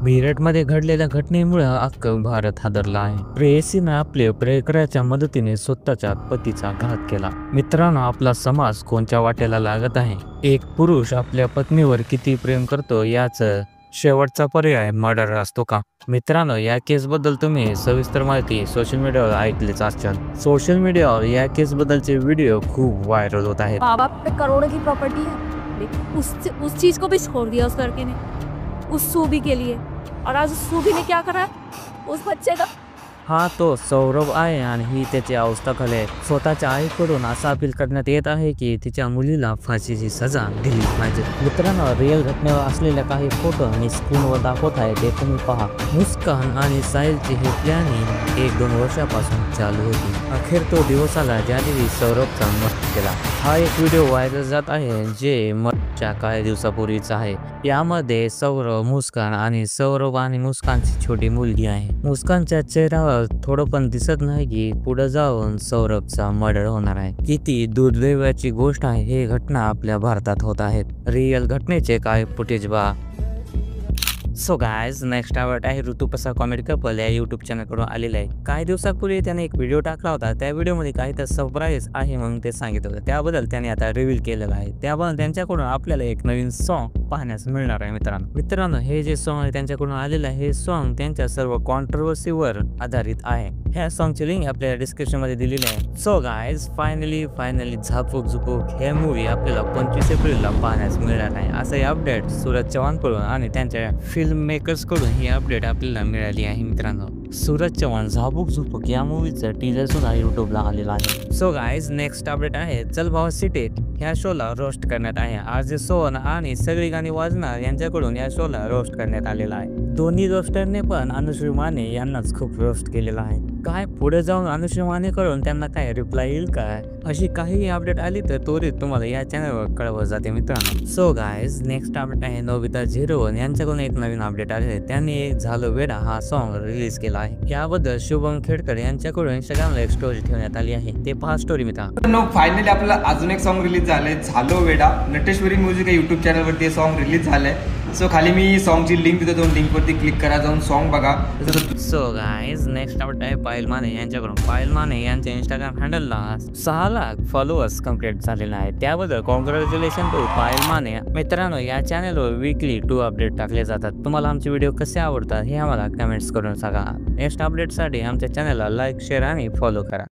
मेरठमध्ये घडलेल्या घटनेमुळे अख्खं भारत हादरला आहे. प्रेयसीनं आपल्या प्रियकराच्या मदतीने स्वतःच्या पतीचा घात केला. मित्रांनो, आपला समाज कोणत्या वाटेला लागत आहे? एक पुरुष आपल्या पत्नीवर किती प्रेम करतो याच शेवटचा पर्याय मर्डर असतो का? मित्रांनो, या केसबद्दल तुम्ही सविस्तर माहिती सोशल मीडियावर ऐकलीच असाल. सोशल मीडियावर या केसबद्दलचे व्हिडिओ खूप व्हायरल होत आहेत. माँ बाप पे करोड़ों की प्रॉपर्टी है, लेकिन उस चीज को भी छोड़ दिया उस लड़के ने, उस सूबी के लिए। और आज उस सूबी ने क्या करा है उस बच्चे का। हा तो सौरभ आहे आणि ही त्याची अवस्था खाली आहे. स्वतःच्या आईकडून असं अपील करण्यात येत आहे की तिच्या मुलीला फाशीची सजा दिली पाहिजे. मित्रांनो, रिअल घटनेवर असलेल्या काही फोटो आणि स्क्रीनवर दाखवत आहे ते तुम्ही पहा. मुस्कान आणि साहिलची हे प्लॅनिंग 1-2 वर्षापासून चालू होती. अखेर तो दिवस आला ज्या दिवशी सौरभचा मृत्यू केला. हा एक व्हिडिओ व्हायरल जात आहे जे मृत्यूच्या काही दिवसापूर्वीचा आहे. यामध्ये सौरभ, मुस्कान आणि सौरभ आणि मुस्कानची छोटी मुलगी आहे. मुस्कानच्या चेहऱ्यावर थोडं पण दिसत नाही की पुढे जाऊन सौरभचा मर्डर होणार आहे. किती दुर्दैवाची गोष्ट आहे. हे घटना आपल्या भारतात होत आहेत. रिअल घटनेचे काही फुटेज पहा. सो गायज, नेक्स्ट आवड आहे ऋतुप्रसाद कॉमेडी कपल या यूट्यूब चॅनलकडून आलेला आहे. काही दिवसापूर्वी त्याने एक व्हिडिओ टाकला होता. त्या व्हिडिओमध्ये काही तर सरप्राईज आहे म्हणून ते सांगितलं होतं. त्याबद्दल त्याने आता रिव्हील केलेलं आहे. त्याबद्दल त्यांच्याकडून आपल्याला एक नवीन सॉन्ग पाहण्यास मिळणार आहे. मित्रांनो, हे जे सॉन्ग आहे त्यांच्याकडून आलेलं आहे. हे सॉन्ग त्यांच्या सर्व कॉन्ट्रोवर्सीवर आधारित आहे. ह्या सॉन्गची लिंक आपल्याला डिस्क्रिप्शन मध्ये दिलेली आहे. So guys, finally Zapuk Jhupuk हे मूवी आपल्याला 25 एप्रिलला पाहण्यास मिळणार आहे. असं हे अपडेट सूरज चव्हाणकडून आणि त्यांच्या फिल्म मेकर्स कडून ही अपडेट आपल्याला मिळाली आहे. मित्रांनो, सूरज चव्हाण झापूक झुपूक या मूवीचं टीजर सुद्धा युट्यूबला आलेला आहे. सो गायज, नेक्स्ट अपडेट आहे चल भावा सिटी ह्या शोला रोस्ट करण्यात आहे. आरजे सोहन आणि सगळी गाणी वाजणार यांच्याकडून या शोला रोस्ट करण्यात आलेला आहे. दोन्ही रोस्टरने पण अनुश्री माने यांनाच खूप रोस्ट केलेला आहे. काय पुढे जाऊन अनुश्री मानेकडून त्यांना काय रिप्लाय येईल काय, अशी काही अपडेट आली तर त्वरित तुम्हाला या चॅनलवर कळवत जाते मित्रांनो. सो गायज, नेक्स्ट अपडेट आहे नोबिता 01 यांच्याकडून एक नवीन अपडेट आले. त्यांनी एक झालो वेडा हा सॉन्ग रिलीज केला आहे. याबद्दल शुभम खेडकर यांच्याकडून इंस्टाग्रामला एक स्टोरी ठेवण्यात आली आहे. ते पहा स्टोरी मित्रांनो. फायनली आपला अजून एक सॉन्ग रिलीज झालंय, झालो वेडा. नटेश्वरी म्युझिक या युट्यूब चॅनलवरती हे सॉन्ग रिलीज झालंय. सो खाली मी सॉन्गची लिंक देतो, दोन लिंकवरती क्लिक करा, जाऊन सॉन्ग बघा. सो गाइस, नेक्स्ट अपडेट आहे पायल माने यांच्याकडून. पायल माने यांच्या इंस्टाग्राम हँडलला 6 लाख फॉलोअर्स कंप्लीट झालेला आहे. त्याबद्दल कॉंग्रॅच्युलेशन टू पायल माने. मित्रांनो, या चॅनलवर वीकली 2 अपडेट टाकले जातात. तुम्हाला आमचे व्हिडिओ कसे आवडतात हे आम्हाला कमेंट्स करून सांगा. नेक्स्ट अपडेटसाठी आमच्या चॅनलला लाईक, शेअर आणि फॉलो करा.